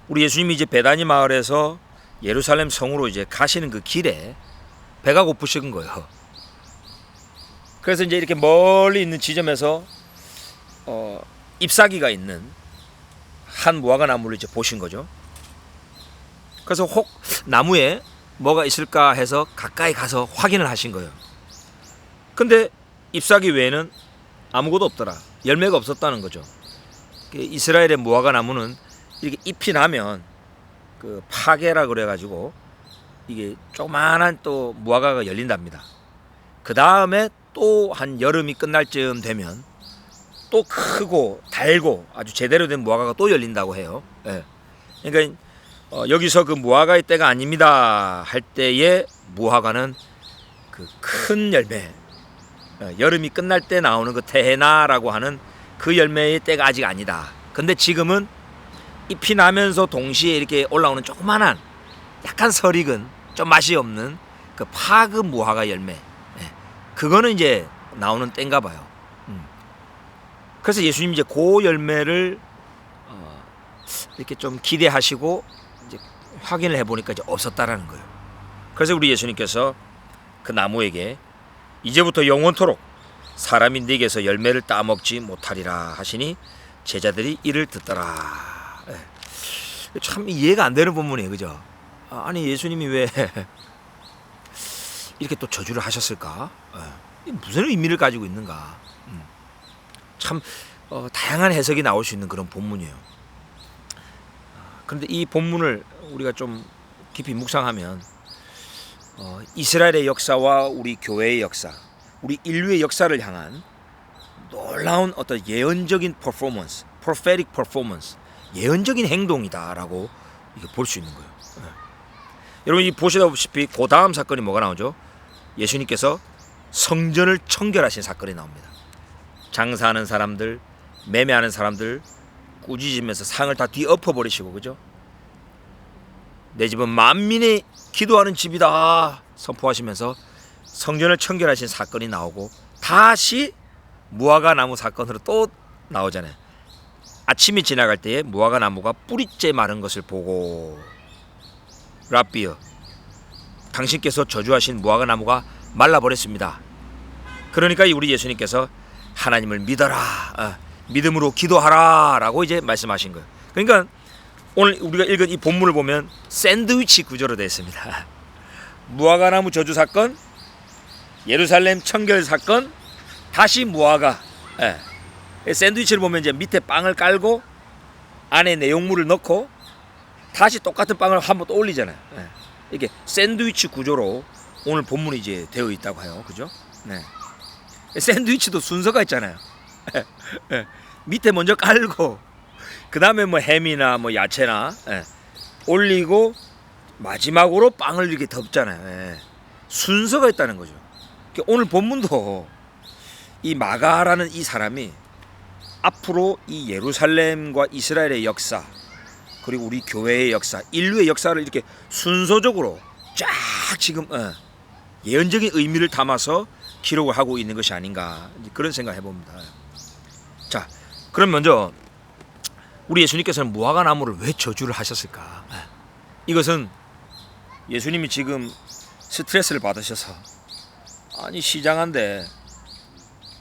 우리 예수님이 이제 베다니 마을에서 예루살렘 성으로 이제 가시는 그 길에 배가 고프신 거예요. 그래서 이제 이렇게 멀리 있는 지점에서 잎사귀가 있는 한 무화과 나무를 이제 보신 거죠. 그래서 혹 나무에 뭐가 있을까 해서 가까이 가서 확인을 하신 거예요. 근데 잎사귀 외에는 아무것도 없더라. 열매가 없었다는 거죠. 이스라엘의 무화과 나무는 이렇게 잎이 나면 그 파게라 그래가지고 이게 조그만한 또 무화과가 열린답니다. 그 다음에 또 한 여름이 끝날 쯤 되면 또 크고 달고 아주 제대로 된 무화과가 또 열린다고 해요. 예. 그러니까 여기서 그 무화과의 때가 아닙니다 할 때의 무화과는 그 큰 열매, 여름이 끝날 때 나오는 그 테헤나라고 하는 그 열매의 때가 아직 아니다. 근데 지금은 잎이 나면서 동시에 이렇게 올라오는 조그만한 약간 설익은 좀 맛이 없는 그 파그 무화과 열매, 그거는 이제 나오는 때인가 봐요. 그래서 예수님 이제 그 열매를 이렇게 좀 기대하시고 이제 확인을 해보니까 이제 없었다라는 거예요. 그래서 우리 예수님께서 그 나무에게 이제부터 영원토록 사람이 네게서 열매를 따먹지 못하리라 하시니 제자들이 이를 듣더라. 참 이해가 안 되는 본문이에요, 그죠? 아니 예수님이 왜 이렇게 또 저주를 하셨을까? 무슨 의미를 가지고 있는가? 참 다양한 해석이 나올 수 있는 그런 본문이에요. 그런데 이 본문을 우리가 좀 깊이 묵상하면 이스라엘의 역사와 우리 교회의 역사, 우리 인류의 역사를 향한 놀라운 어떤 예언적인 퍼포먼스, prophetic performance, 예언적인 행동이다라고 볼 수 있는 거예요. 여러분 이 보시다시피 그 다음 사건이 뭐가 나오죠? 예수님께서 성전을 청결하신 사건이 나옵니다. 장사하는 사람들, 매매하는 사람들 꾸짖으면서 상을 다 뒤엎어 버리시고, 그죠? 내 집은 만민이 기도하는 집이다 선포하시면서 성전을 청결하신 사건이 나오고, 다시 무화과 나무 사건으로 또 나오잖아요. 아침이 지나갈 때에 무화과 나무가 뿌리째 마른 것을 보고, 라비어, 당신께서 저주하신 무화과 나무가 말라버렸습니다. 그러니까 우리 예수님께서 하나님을 믿어라, 믿음으로 기도하라 라고 이제 말씀하신 거예요. 그러니까 오늘 우리가 읽은 이 본문을 보면 샌드위치 구조로 되어 있습니다. 무화과 나무 저주 사건, 예루살렘 청결 사건, 다시 무화과. 샌드위치를 보면 이제 밑에 빵을 깔고 안에 내용물을 넣고 다시 똑같은 빵을 한번 또 올리잖아요. 이게 샌드위치 구조로 오늘 본문이 이제 되어 있다고 해요. 그죠? 네. 샌드위치도 순서가 있잖아요. 밑에 먼저 깔고 그 다음에 뭐 햄이나 뭐 야채나 올리고 마지막으로 빵을 이렇게 덮잖아요. 순서가 있다는 거죠. 오늘 본문도 이 마가라는 이 사람이 앞으로 이 예루살렘과 이스라엘의 역사, 그리고 우리 교회의 역사, 인류의 역사를 이렇게 순서적으로 쫙 지금 예언적인 의미를 담아서 기록을 하고 있는 것이 아닌가, 그런 생각을 해봅니다. 자, 그럼 먼저 우리 예수님께서는 무화과 나무를 왜 저주를 하셨을까? 이것은 예수님이 지금 스트레스를 받으셔서, 아니 시장한데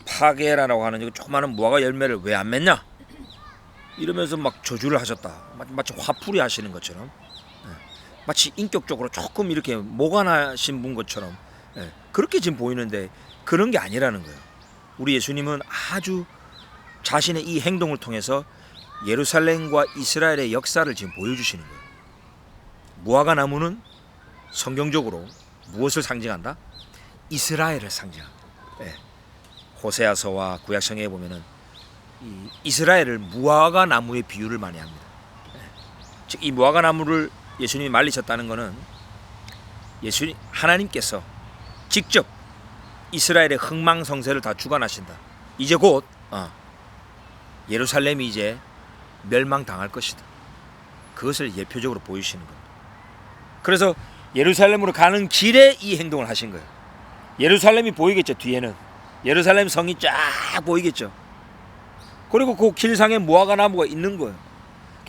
파게라라고 하는 이거 조그마한 무화과 열매를 왜 안 맺냐? 이러면서 막 저주를 하셨다. 마치 화풀이 하시는 것처럼, 마치 인격적으로 조금 이렇게 모관하신 분 것처럼 그렇게 지금 보이는데 그런 게 아니라는 거예요. 우리 예수님은 아주 자신의 이 행동을 통해서 예루살렘과 이스라엘의 역사를 지금 보여주시는 거예요. 무화과 나무는 성경적으로 무엇을 상징한다? 이스라엘을 상징합니다. 호세아서와 구약성경에 보면은 이 이스라엘을 무화과 나무의 비유를 많이 합니다. 즉 이 무화과 나무를 예수님이 말리셨다는 것은 하나님께서 직접 이스라엘의 흥망성쇠를 다 주관하신다. 이제 곧 예루살렘이 이제 멸망당할 것이다. 그것을 예표적으로 보이시는 겁니다. 그래서 예루살렘으로 가는 길에 이 행동을 하신 거예요. 예루살렘이 보이겠죠. 뒤에는 예루살렘 성이 쫙 보이겠죠. 그리고 그 길상에 무화과 나무가 있는 거예요.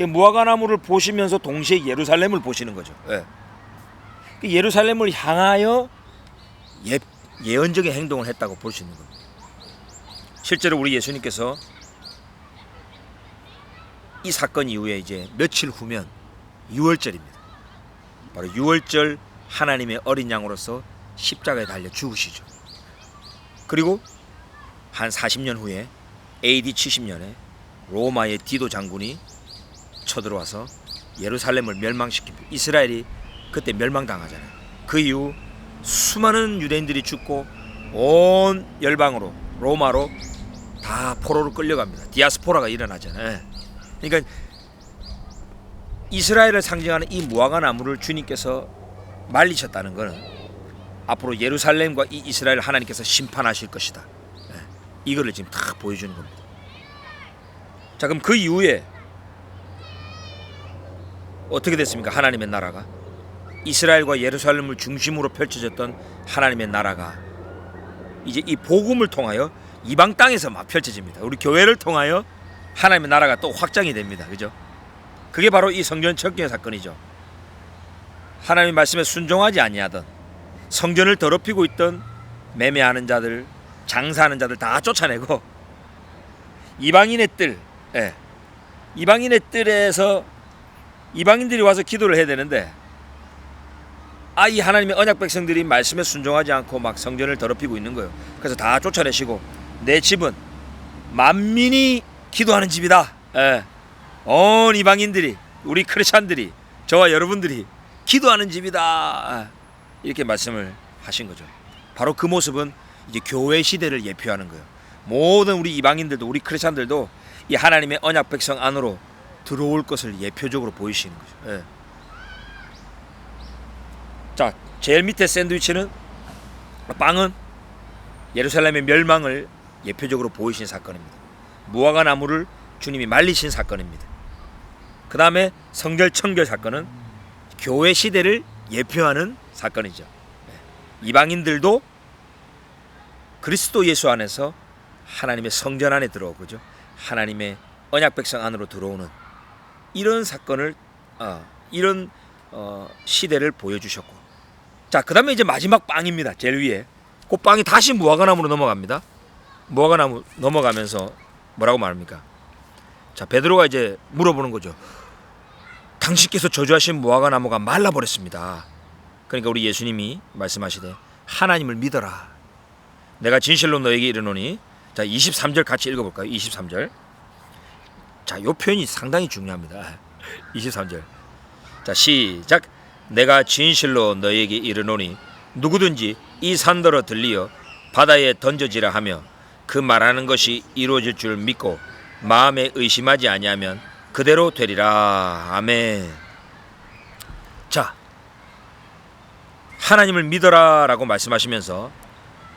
무화과나무를 보시면서 동시에 예루살렘을 보시는 거죠. 예. 예루살렘을 향하여 예언적인 행동을 했다고 볼 수 있는 겁니다. 실제로 우리 예수님께서 이 사건 이후에 이제 며칠 후면 유월절입니다. 바로 유월절 하나님의 어린 양으로서 십자가에 달려 죽으시죠. 그리고 한 40년 후에 AD 70년에 로마의 디도 장군이 쳐들어와서 예루살렘을 멸망시킵니다. 이스라엘이 그때 멸망당하잖아요. 그 이후 수많은 유대인들이 죽고 온 열방으로 로마로 다 포로로 끌려갑니다. 디아스포라가 일어나잖아요. 그러니까 이스라엘을 상징하는 이 무화과 나무를 주님께서 말리셨다는 것은 앞으로 예루살렘과 이 이스라엘을 하나님께서 심판하실 것이다. 이거를 지금 딱 보여주는 겁니다. 자, 그럼 그 이후에 어떻게 됐습니까? 하나님의 나라가 이스라엘과 예루살렘을 중심으로 펼쳐졌던 하나님의 나라가 이제 이 복음을 통하여 이방 땅에서 막 펼쳐집니다. 우리 교회를 통하여 하나님의 나라가 또 확장이 됩니다. 그죠? 그게 바로 이 성전 청결 사건이죠. 하나님의 말씀에 순종하지 아니하던 성전을 더럽히고 있던 매매하는 자들, 장사하는 자들 다 쫓아내고 이방인의 뜰, 이방인의 뜰에서 이방인들이 와서 기도를 해야 되는데 이 하나님의 언약 백성들이 말씀에 순종하지 않고 막 성전을 더럽히고 있는 거예요. 그래서 다 쫓아내시고 내 집은 만민이 기도하는 집이다. 온 이방인들이, 우리 크리스찬들이, 저와 여러분들이 기도하는 집이다. 이렇게 말씀을 하신 거죠. 바로 그 모습은 이제 교회 시대를 예표하는 거예요. 모든 우리 이방인들도, 우리 크리스찬들도 이 하나님의 언약 백성 안으로 들어올 것을 예표적으로 보이시는 거죠. 자, 제일 밑에 샌드위치는 빵은 예루살렘의 멸망을 예표적으로 보이신 사건입니다. 무화과 나무를 주님이 말리신 사건입니다. 그 다음에 성전 청결 사건은 교회 시대를 예표하는 사건이죠. 이방인들도 그리스도 예수 안에서 하나님의 성전 안에 들어오고죠. 하나님의 언약 백성 안으로 들어오는 이런 사건을 이런 시대를 보여주셨고, 자, 그 다음에 이제 마지막 빵입니다. 제일 위에 그 빵이 다시 무화과나무로 넘어갑니다. 무화과나무 넘어가면서 뭐라고 말합니까? 자, 베드로가 이제 물어보는 거죠. 당신께서 저주하신 무화과나무가 말라버렸습니다. 그러니까 우리 예수님이 말씀하시되 하나님을 믿어라. 내가 진실로 너에게 이르노니. 자, 23절 같이 읽어볼까요? 23절. 자, 요 표현이 상당히 중요합니다. 23절. 자, 시작. 내가 진실로 너에게 이르노니 누구든지 이 산더러 들리어 바다에 던져지라 하며 그 말하는 것이 이루어질 줄 믿고 마음에 의심하지 아니하면 그대로 되리라. 아멘. 자, 하나님을 믿어라 라고 말씀하시면서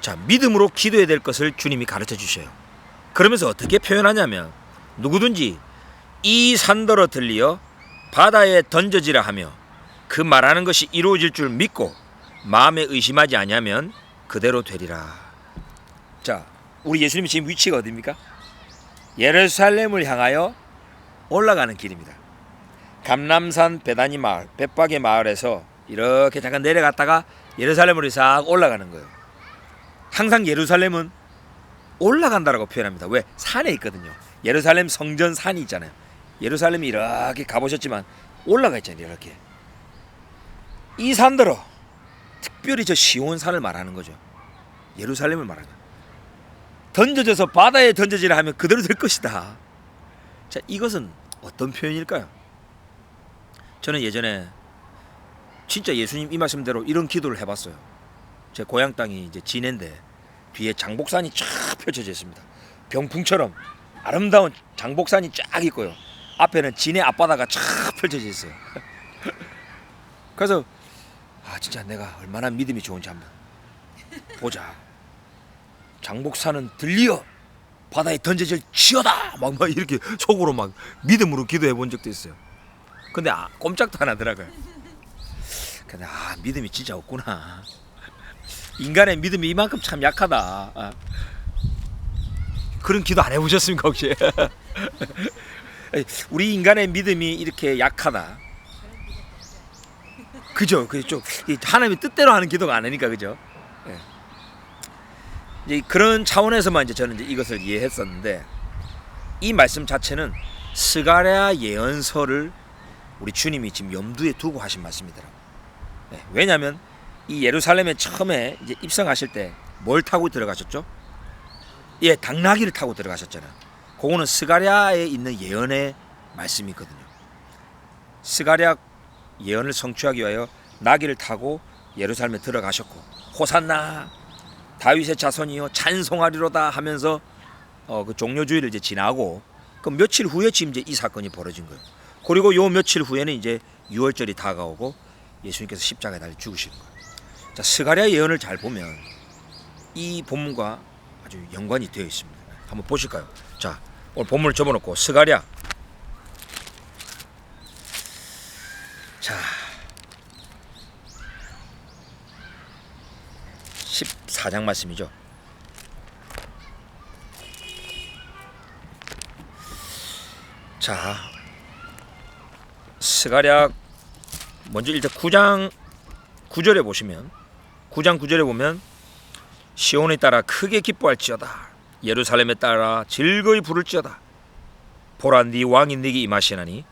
자, 믿음으로 기도해야 될 것을 주님이 가르쳐 주셔요. 그러면서 어떻게 표현하냐면 누구든지 이 산더러 들리어 바다에 던져지라 하며 그 말하는 것이 이루어질 줄 믿고 마음에 의심하지 아니하면 그대로 되리라. 자, 우리 예수님이 지금 위치가 어디입니까? 예루살렘을 향하여 올라가는 길입니다. 감람산 베다니 마을, 벳박의 마을에서 이렇게 잠깐 내려갔다가 예루살렘으로 싹 올라가는 거예요. 항상 예루살렘은 올라간다라고 표현합니다. 왜? 산에 있거든요. 예루살렘 성전 산이 있잖아요. 예루살렘이 이렇게 가보셨지만 올라가 있잖아요. 이렇게. 이 산더러, 특별히 저 시온산을 말하는 거죠. 예루살렘을 말하는 거예요. 던져져서 바다에 던져지라 하면 그대로 될 것이다. 자, 이것은 어떤 표현일까요? 저는 예전에 진짜 예수님 이 말씀대로 이런 기도를 해봤어요. 제 고향 땅이 이제 진해인데 뒤에 장복산이 쫙 펼쳐져 있습니다. 병풍처럼 아름다운 장복산이 쫙 있고요. 앞에는 진해 앞바다가 쫙 펼쳐져 있어요. 그래서 진짜 내가 얼마나 믿음이 좋은지 한번 보자. 장복산은 들리어 바다에 던져질 지어다 막 이렇게 속으로 막 믿음으로 기도해 본 적도 있어요. 근데 꼼짝도 안 하더라고요. 근데 믿음이 진짜 없구나. 인간의 믿음이 이만큼 참 약하다. 그런 기도 안 해보셨습니까 혹시? 우리 인간의 믿음이 이렇게 약하다. 그죠? 그죠? 하나님의 뜻대로 하는 기도가 아니니까, 그죠? 예. 이제 그런 차원에서만 이제 저는 이제 이것을 이해했었는데, 이 말씀 자체는 스가랴 예언서를 우리 주님이 지금 염두에 두고 하신 말씀이더라고요. 예. 왜냐하면 이 예루살렘에 처음에 이제 입성하실 때 뭘 타고 들어가셨죠? 예, 당나귀를 타고 들어가셨잖아요. 그거는 스가랴에 있는 예언의 말씀이거든요. 스가랴 예언을 성취하기 위하여 나귀를 타고 예루살렘에 들어가셨고, 호산나 다윗의 자손이요 찬송하리로다 하면서 그 종료주일을 이제 지나고, 그 며칠 후에 지금 이제 이 사건이 벌어진 거예요. 그리고 요 며칠 후에는 이제 유월절이 다가오고 예수님께서 십자가에 달려 죽으시는 거예요. 자, 스가랴 예언을 잘 보면 이 본문과 아주 연관이 되어 있습니다. 한번 보실까요? 자, 오늘 본문을 접어놓고 스가랴, 자 14장 말씀이죠. 자, 스가랴 먼저 일단 9장 9절에 보시면, 9장 9절에 보면 시온에 따라 크게 기뻐할지어다, 예루살렘에 따라 즐거이 부를지어다. 보라, 네 왕이 네게 임하시나니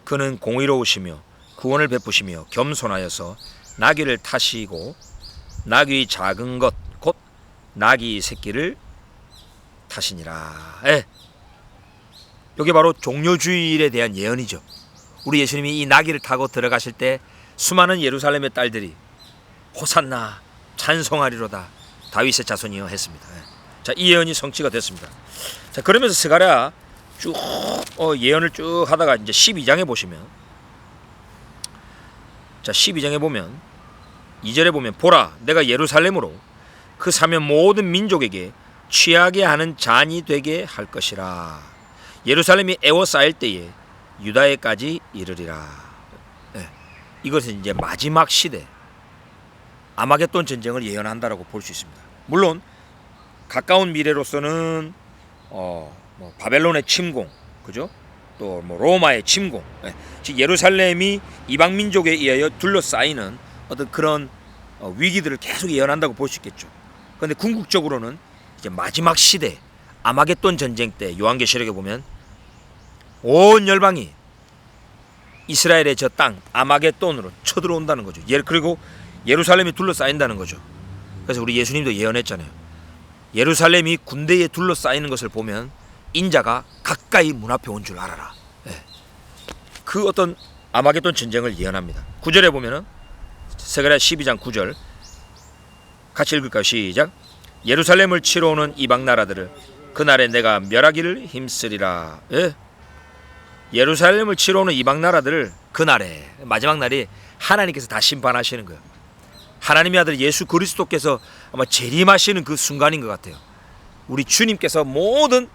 그는 공의로우시며 구원을 베푸시며 겸손하여서 나귀를 타시고 나귀 작은 것 곧 나귀 새끼를 타시니라. 예. 여기 바로 종료주일에 대한 예언이죠. 우리 예수님이 이 나귀를 타고 들어가실 때 수많은 예루살렘의 딸들이 호산나 찬송하리로다 다윗의 자손이여 했습니다. 자, 이 예언이 성취가 됐습니다. 자, 그러면서 스가랴 쭉 예언을 쭉 하다가 이제 12장에 보시면, 자 12장에 보면 2절에 보면, 보라, 내가 예루살렘으로 그 사면 모든 민족에게 취하게 하는 잔이 되게 할 것이라. 예루살렘이 애워싸일 때에 유다에까지 이르리라. 네. 이것은 이제 마지막 시대 아마겟돈 전쟁을 예언한다라고 볼 수 있습니다. 물론 가까운 미래로서는 바벨론의 침공, 그죠? 또 로마의 침공, 네. 즉 예루살렘이 이방 민족에 의하여 둘러싸이는 어떤 그런 위기들을 계속 예언한다고 볼 수 있겠죠. 그런데 궁극적으로는 이제 마지막 시대 아마겟돈 전쟁 때 요한계시록에 보면 온 열방이 이스라엘의 저 땅 아마겟돈으로 쳐들어온다는 거죠. 그리고 예루살렘이 둘러싸인다는 거죠. 그래서 우리 예수님도 예언했잖아요. 예루살렘이 군대에 둘러싸이는 것을 보면 인자가 가까이 문 앞에 온 줄 알아라. 네. 그 어떤 아마겟돈 전쟁을 예언합니다. 9절에 보면은 스가랴 12장 9절 같이 읽을까요? 시작. 예루살렘을 치러 오는 이방 나라들을 그날에 내가 멸하기를 힘쓰리라. 예? 예루살렘을 치러 오는 이방 나라들을 그날에, 마지막 날이 하나님께서 다 심판하시는 거예요. 하나님의 아들 예수 그리스도께서 아마 재림하시는 그 순간인 것 같아요. 우리 주님께서 모든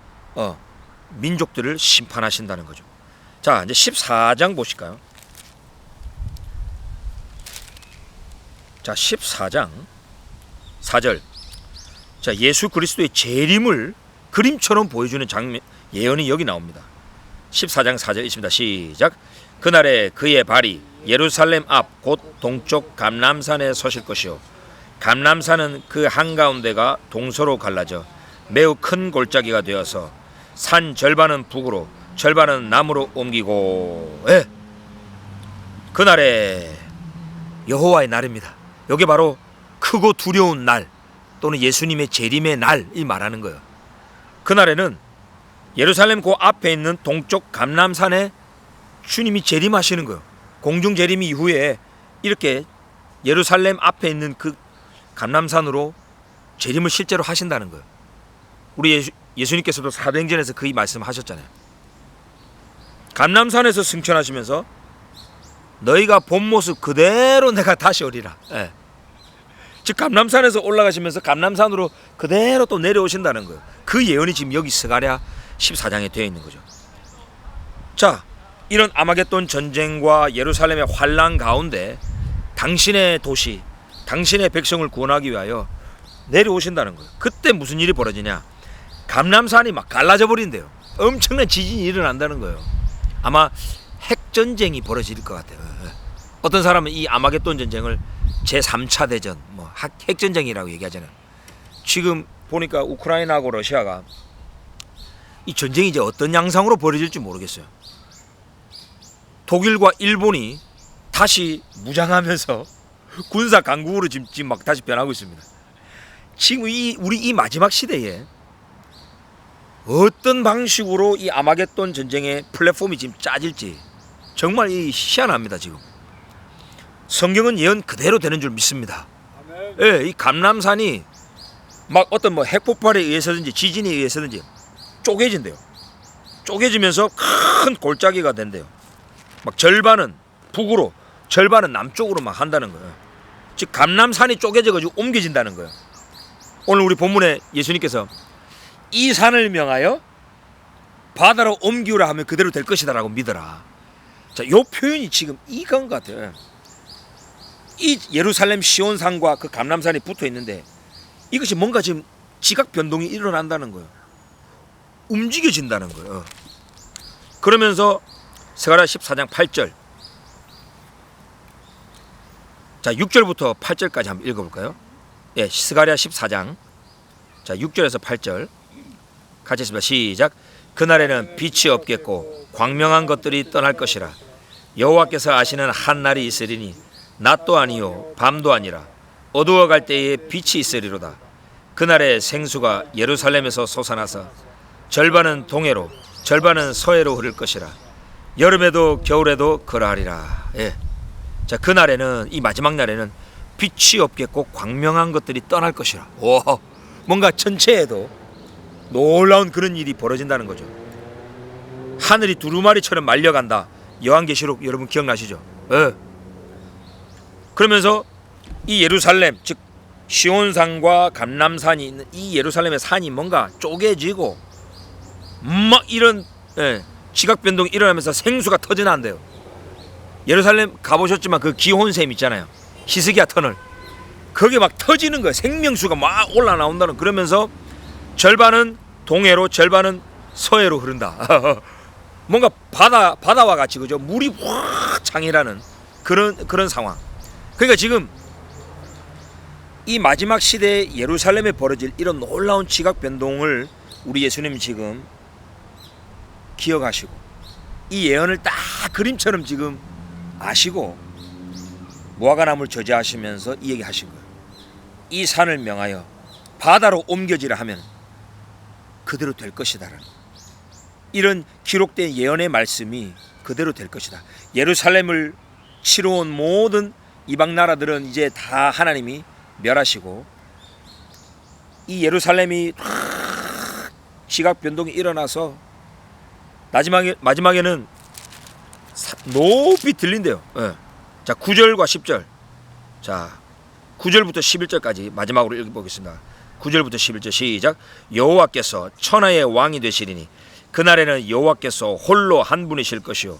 민족들을 심판하신다는 거죠. 자, 이제 14장 보실까요? 자, 14장 4절. 자, 예수 그리스도의 재림을 그림처럼 보여주는 장면, 예언이 여기 나옵니다. 14장 4절 있습니다. 시작. 그날에 그의 발이 예루살렘 앞 곧 동쪽 감람산에 서실 것이요 감람산은 그 한가운데가 동서로 갈라져 매우 큰 골짜기가 되어서 산 절반은 북으로 절반은 남으로 옮기고. 예. 그날에 여호와의 날입니다. 여기 바로 크고 두려운 날 또는 예수님의 재림의 날이 말하는 거예요. 그날에는 예루살렘 그 앞에 있는 동쪽 감람산에 주님이 재림하시는 거예요. 공중 재림 이후에 이렇게 예루살렘 앞에 있는 그 감람산으로 재림을 실제로 하신다는 거예요. 우리 예수님께서도 사도행전에서 그 말씀하셨잖아요. 감람산에서 승천하시면서 너희가 본 모습 그대로 내가 다시 오리라. 예. 즉 감람산에서 올라가시면서 감람산으로 그대로 또 내려오신다는 거예요. 그 예언이 지금 여기 스가랴 14장에 되어 있는 거죠. 자, 이런 아마겟돈 전쟁과 예루살렘의 환란 가운데 당신의 도시, 당신의 백성을 구원하기 위하여 내려오신다는 거예요. 그때 무슨 일이 벌어지냐? 감람산이 막 갈라져 버린대요. 엄청난 지진이 일어난다는 거예요. 아마 핵전쟁이 벌어질 것 같아요. 어떤 사람은 이 아마겟돈 전쟁을 제3차 대전, 뭐 핵전쟁이라고 얘기하잖아요. 지금 보니까 우크라이나하고 러시아가 이 전쟁이 이제 어떤 양상으로 벌어질지 모르겠어요. 독일과 일본이 다시 무장하면서 군사 강국으로 지금 막 다시 변하고 있습니다. 지금 우리 이 마지막 시대에 어떤 방식으로 이 아마겟돈 전쟁의 플랫폼이 지금 짜질지 정말 이 희한합니다. 지금 성경은 예언 그대로 되는 줄 믿습니다. 예, 이 감람산이 막 어떤 뭐 핵폭발에 의해서든지 지진에 의해서든지 쪼개진대요. 쪼개지면서 큰 골짜기가 된대요. 막 절반은 북으로, 절반은 남쪽으로 막 한다는 거예요. 즉 감람산이 쪼개져가지고 옮겨진다는 거예요. 오늘 우리 본문에 예수님께서 이 산을 명하여 바다로 옮기우라 하면 그대로 될 것이다라고 믿어라. 자, 요 표현이 지금 이건 것 같아요. 이 예루살렘 시온산과 그 감람산이 붙어 있는데 이것이 뭔가 지금 지각 변동이 일어난다는 거예요. 움직여진다는 거예요. 그러면서 스가랴 14장 8절, 자 6절부터 8절까지 한번 읽어볼까요? 예, 스가랴 14장 자 6절에서 8절 같이 했습니다. 시작. 그날에는 빛이 없겠고 광명한 것들이 떠날 것이라. 여호와께서 아시는 한 날이 있으리니 낮도 아니요 밤도 아니라 어두워갈 때에 빛이 있으리로다. 그날에 생수가 예루살렘에서 솟아나서 절반은 동해로 절반은 서해로 흐를 것이라. 여름에도 겨울에도 그러하리라. 예. 자, 그날에는, 이 마지막 날에는 빛이 없겠고 광명한 것들이 떠날 것이라. 오, 뭔가 전체에도 놀라운 그런 일이 벌어진다는 거죠. 하늘이 두루마리처럼 말려간다. 요한계시록 여러분 기억나시죠? 예. 그러면서 이 예루살렘, 즉 시온산과 감람산이 있는 이 예루살렘의 산이 뭔가 쪼개지고 막 이런 지각 변동이 일어나면서 생수가 터져나온대요. 예루살렘 가보셨지만 그 기혼샘 있잖아요. 히스기야 터널. 거기에 막 터지는 거예요. 생명수가 막 올라나온다는. 그러면서 절반은 동해로 절반은 서해로 흐른다. 뭔가 바다와 같이 그죠? 물이 확 창이라는 그런 상황. 그러니까 지금 이 마지막 시대에 예루살렘에 벌어질 이런 놀라운 지각 변동을 우리 예수님 지금 기억하시고 이 예언을 딱 그림처럼 지금 아시고 무화과나무를 저지하시면서 이 얘기 하신 거예요. 이 산을 명하여 바다로 옮겨지라 하면 그대로 될 것이다라는 이런 기록된 예언의 말씀이 그대로 될 것이다. 예루살렘을 치러온 모든 이방 나라들은 이제 다 하나님이 멸하시고 이 예루살렘이 지각 변동이 일어나서 마지막에는 높이 들린대요. 예. 자 9절과 10절, 자 9절부터 11절까지 마지막으로 읽어보겠습니다. 9절부터 11절 시작. 여호와께서 천하의 왕이 되시리니 그날에는 여호와께서 홀로 한 분이실 것이요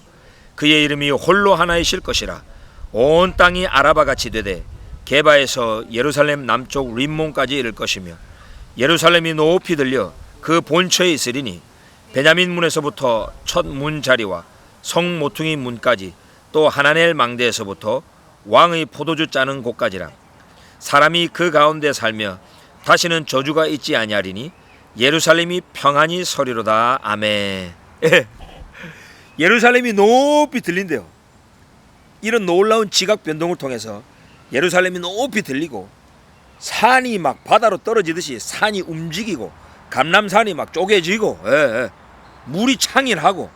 그의 이름이 홀로 하나이실 것이라. 온 땅이 아라바같이 되되 게바에서 예루살렘 남쪽 림몬까지 이를 것이며 예루살렘이 높이 들려 그 본처에 있으리니 베냐민 문에서부터 첫 문자리와 성 모퉁이 문까지 또 하나넬 망대에서부터 왕의 포도주 짜는 곳까지라. 사람이 그 가운데 살며 다시는 저주가 있지 아니하리니 예루살렘이 평안히 서리로다. 아멘. 예루살렘이 높이 들린대요. 이런 놀라운 지각 변동을 통해서 예루살렘이 높이 들리고 산이 막 바다로 떨어지듯이 산이 움직이고 감람산이 막 쪼개지고 물이 창일하고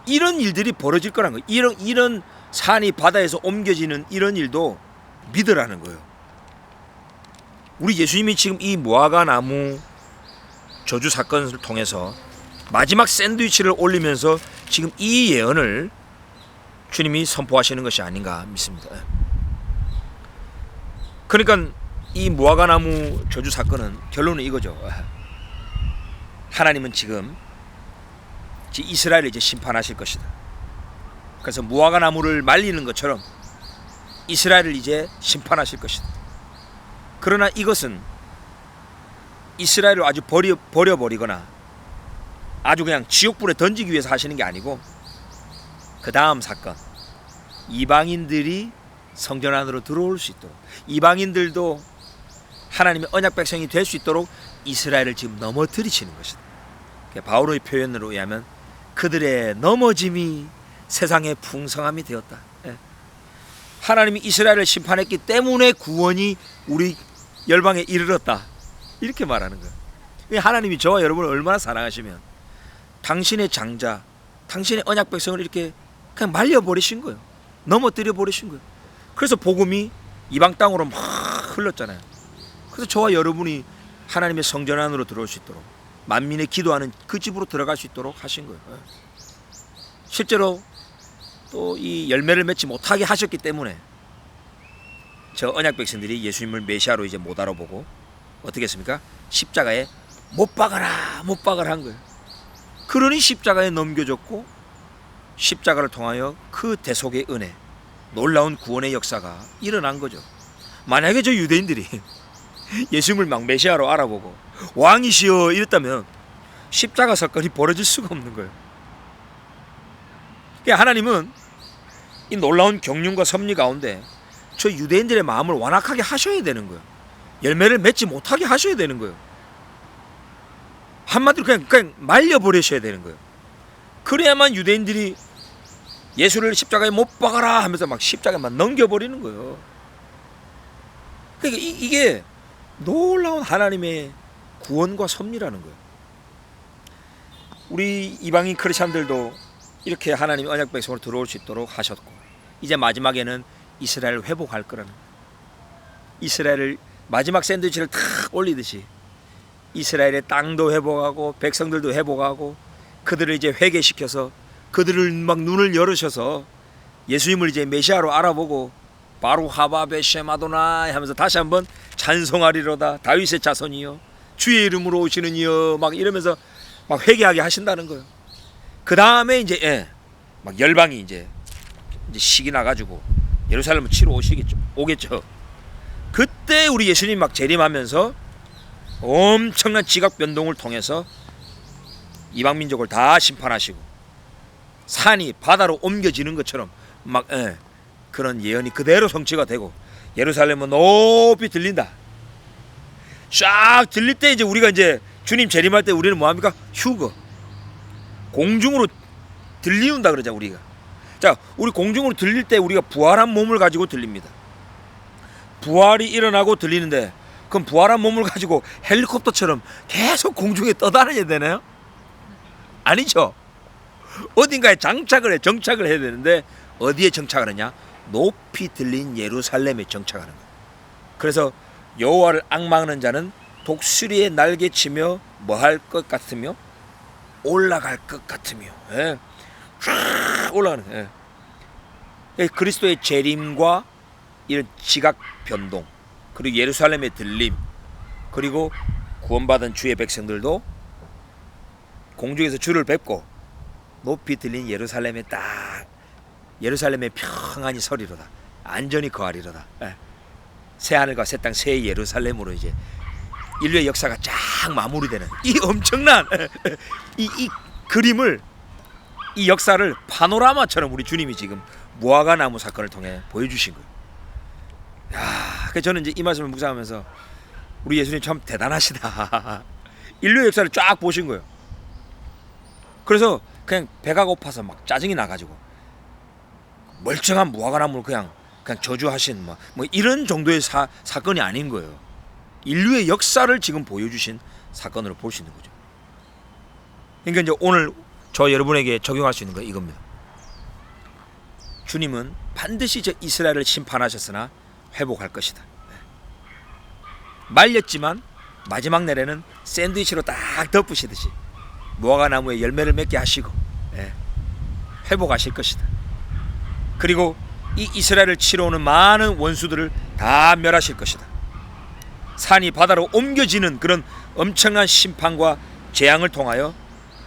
이런 일들이 벌어질 거라는 거예요. 이런 산이 바다에서 옮겨지는 이런 일도 믿으라는 거예요. 우리 예수님이 지금 이 무화과 나무 저주 사건을 통해서 마지막 샌드위치를 올리면서 지금 이 예언을 주님이 선포하시는 것이 아닌가 믿습니다. 그러니까 이 무화과 나무 저주 사건은 결론은 이거죠. 하나님은 지금 이스라엘을 이제 심판하실 것이다. 그래서 무화과 나무를 말리는 것처럼 이스라엘을 이제 심판하실 것이다. 그러나 이것은 이스라엘을 아주 버려버리거나 아주 그냥 지옥불에 던지기 위해서 하시는 게 아니고 그 다음 사건, 이방인들이 성전 안으로 들어올 수 있도록, 이방인들도 하나님의 언약 백성이 될 수 있도록 이스라엘을 지금 넘어뜨리시는 것이다. 바울의 표현으로 의하면 그들의 넘어짐이 세상의 풍성함이 되었다. 하나님이 이스라엘을 심판했기 때문에 구원이 우리 열방에 이르렀다, 이렇게 말하는 거예요. 하나님이 저와 여러분을 얼마나 사랑하시면 당신의 장자, 당신의 언약 백성을 이렇게 그냥 말려버리신 거예요. 넘어뜨려 버리신 거예요. 그래서 복음이 이방 땅으로 막 흘렀잖아요. 그래서 저와 여러분이 하나님의 성전 안으로 들어올 수 있도록, 만민의 기도하는 그 집으로 들어갈 수 있도록 하신 거예요. 실제로 또 이 열매를 맺지 못하게 하셨기 때문에 저 언약 백성들이 예수님을 메시아로 이제 못 알아보고 어떻게 했습니까? 십자가에 못 박아라, 못 박아라 한 거예요. 그러니 십자가에 넘겨졌고, 십자가를 통하여 그 대속의 은혜, 놀라운 구원의 역사가 일어난 거죠. 만약에 저 유대인들이 예수님을 막 메시아로 알아보고 왕이시여 이랬다면 십자가 사건이 벌어질 수가 없는 거예요. 그러니까 하나님은 이 놀라운 경륜과 섭리 가운데 저 유대인들의 마음을 완악하게 하셔야 되는 거예요. 열매를 맺지 못하게 하셔야 되는 거예요. 한마디로 그냥 말려버리셔야 되는 거예요. 그래야만 유대인들이 예수를 십자가에 못 박아라 하면서 막 십자가만 넘겨버리는 거예요. 그러니까 이게 놀라운 하나님의 구원과 섭리라는 거예요. 우리 이방인 크리스찬들도 이렇게 하나님의 언약 백성으로 들어올 수 있도록 하셨고, 이제 마지막에는 이스라엘을 회복할 거라는 거예요. 이스라엘을 마지막 샌드위치를 탁 올리듯이 이스라엘의 땅도 회복하고 백성들도 회복하고 그들을 이제 회개시켜서 그들을 막 눈을 열으셔서 예수님을 이제 메시아로 알아보고 바로 하바베 마도나이 하면서 다시 한번 찬송하리로다 다윗의 자손이여 주의 이름으로 오시는 이여 막 이러면서 막 회개하게 하신다는 거예요. 그 다음에 이제 막 열방이 이제 식이 나가지고 예루살렘을 치러 오겠죠. 그때 우리 예수님 막 재림하면서 엄청난 지각 변동을 통해서 이방 민족을 다 심판하시고 산이 바다로 옮겨지는 것처럼 막 그런 예언이 그대로 성취가 되고 예루살렘은 높이 들린다. 쫙 들릴 때 이제 우리가 이제 주님 재림할 때 우리는 뭐 합니까? 휴거. 공중으로 들리운다 그러자 우리가. 자, 우리 공중으로 들릴 때 우리가 부활한 몸을 가지고 들립니다. 부활이 일어나고 들리는데 그럼 부활한 몸을 가지고 헬리콥터처럼 계속 공중에 떠다녀야 되나요? 아니죠. 어딘가에 정착을 해야 되는데 어디에 정착을 하냐? 높이 들린 예루살렘에 정착하는 거예요. 그래서 여호와를 앙망하는 자는 독수리의 날개치며 뭐 할 것 같으며 올라갈 것 같으며 올라가는 그리스도의 재림과 이런 지각 변동 그리고 예루살렘의 들림 그리고 구원받은 주의 백성들도 공중에서 주를 뵙고 높이 들린 예루살렘에 딱 예루살렘의 평안히 서리로다 안전히 거하리로다 새하늘과 새 땅 새 예루살렘으로 이제 인류의 역사가 쫙 마무리되는 이 엄청난 이 그림을 이 역사를 파노라마처럼 우리 주님이 지금 무화과 나무 사건을 통해 보여주신 거예요. 그래서 저는 이제 이 말씀을 묵상하면서 우리 예수님 참 대단하시다. 인류의 역사를 쫙 보신 거예요. 그래서 그냥 배가 고파서 막 짜증이 나가지고 멀쩡한 무화과 나무를 그냥 저주하신 뭐 이런 정도의 사건이 아닌 거예요. 인류의 역사를 지금 보여주신 사건으로 볼 수 있는 거죠. 그러니까 이제 오늘 저 여러분에게 적용할 수 있는 거 이겁니다. 주님은 반드시 저 이스라엘을 심판하셨으나 회복할 것이다. 말렸지만 마지막 날에는 샌드위치로 딱 덮으시듯이 무화과 나무에 열매를 맺게 하시고 회복하실 것이다. 그리고 이 이스라엘을 치러 오는 많은 원수들을 다 멸하실 것이다. 산이 바다로 옮겨지는 그런 엄청난 심판과 재앙을 통하여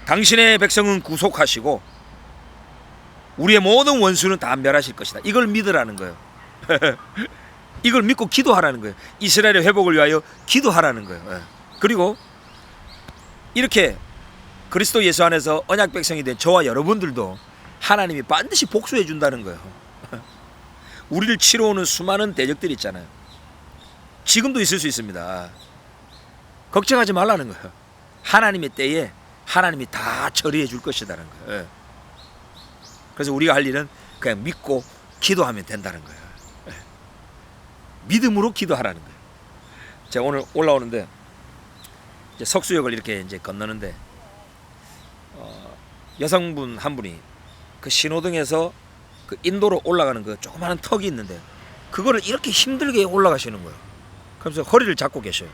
당신의 백성은 구속하시고 우리의 모든 원수는 다 멸하실 것이다. 이걸 믿으라는 거예요. 이걸 믿고 기도하라는 거예요. 이스라엘의 회복을 위하여 기도하라는 거예요. 그리고 이렇게 그리스도 예수 안에서 언약 백성이 된 저와 여러분들도 하나님이 반드시 복수해 준다는 거예요. 우리를 치러 오는 수많은 대적들이 있잖아요. 지금도 있을 수 있습니다. 걱정하지 말라는 거예요. 하나님의 때에 하나님이 다 처리해 줄 것이라는 거예요. 예. 그래서 우리가 할 일은 그냥 믿고 기도하면 된다는 거예요. 예. 믿음으로 기도하라는 거예요. 제가 오늘 올라오는데 이제 석수역을 이렇게 이제 건너는데 여성분 한 분이 그 신호등에서 그 인도로 올라가는 그 조그마한 턱이 있는데 그거를 이렇게 힘들게 올라가시는 거예요. 그러면서 허리를 잡고 계셔요.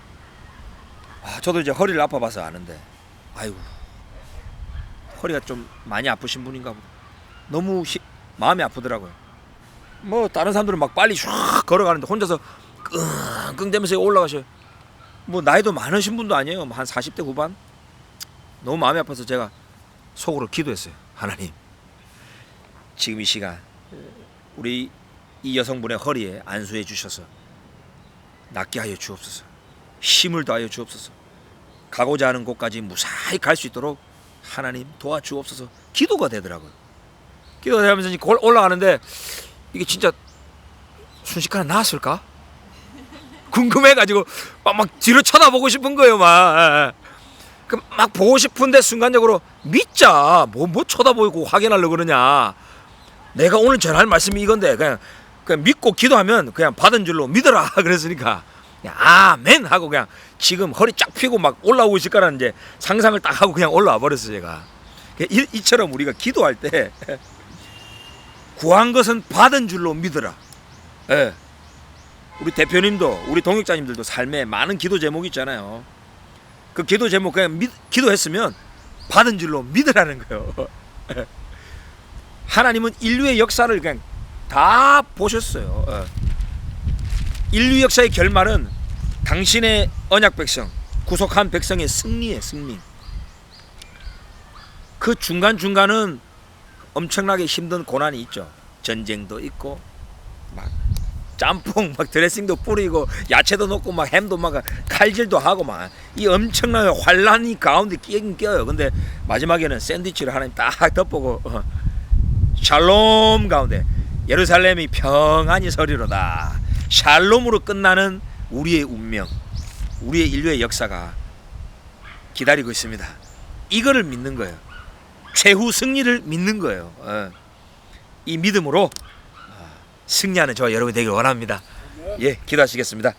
저도 이제 허리를 아파봐서 아는데 아이고 허리가 좀 많이 아프신 분인가 보다. 너무 마음이 아프더라고요. 뭐 다른 사람들은 막 빨리 쫙 걸어가는데 혼자서 끙끙대면서 올라가셔요. 뭐 나이도 많으신 분도 아니에요. 한 40대 후반. 너무 마음이 아파서 제가 속으로 기도했어요. 하나님, 지금 이 시간 우리 이 여성분의 허리에 안수해 주셔서 낫게 하여 주옵소서. 힘을 더하여 주옵소서. 가고자 하는 곳까지 무사히 갈 수 있도록 하나님 도와주옵소서. 기도가 되더라고요. 기도가 되면서 올라가는데 이게 진짜 순식간에 나았을까? 궁금해가지고 막 뒤로 쳐다보고 싶은 거예요. 막 보고 싶은데 순간적으로 믿자. 뭐 쳐다보고 확인하려고 그러냐. 내가 오늘 전할 말씀이 이건데 그냥 믿고 기도하면 그냥 받은 줄로 믿어라. 그랬으니까 그냥 아멘 하고 그냥 지금 허리 쫙 펴고 막 올라오고 있을 거라는 이제 상상을 딱 하고 그냥 올라와 버렸어요. 제가 이처럼 우리가 기도할 때 구한 것은 받은 줄로 믿어라. 예. 우리 대표님도 우리 동역자님들도 삶에 많은 기도 제목이 있잖아요. 그 기도 제목 그냥 기도했으면 받은 줄로 믿으라는 거예요. 하나님은 인류의 역사를 그냥 다 보셨어요. 인류 역사의 결말은 당신의 언약 백성, 구속한 백성의 승리의 승리. 그 중간중간은 엄청나게 힘든 고난이 있죠. 전쟁도 있고 막 짬뽕 막 드레싱도 뿌리고 야채도 넣고 막 햄도 막 칼질도 하고 막 이 엄청난 환란이 가운데 끼긴 껴요. 근데 마지막에는 샌드위치를 하나님 딱 덮고 샬롬 가운데 예루살렘이 평안히 서리로다. 샬롬으로 끝나는 우리의 운명, 우리의 인류의 역사가 기다리고 있습니다. 이거를 믿는 거예요. 최후 승리를 믿는 거예요. 이 믿음으로 승리하는 저와 여러분이 되길 원합니다. 예, 기도하시겠습니다.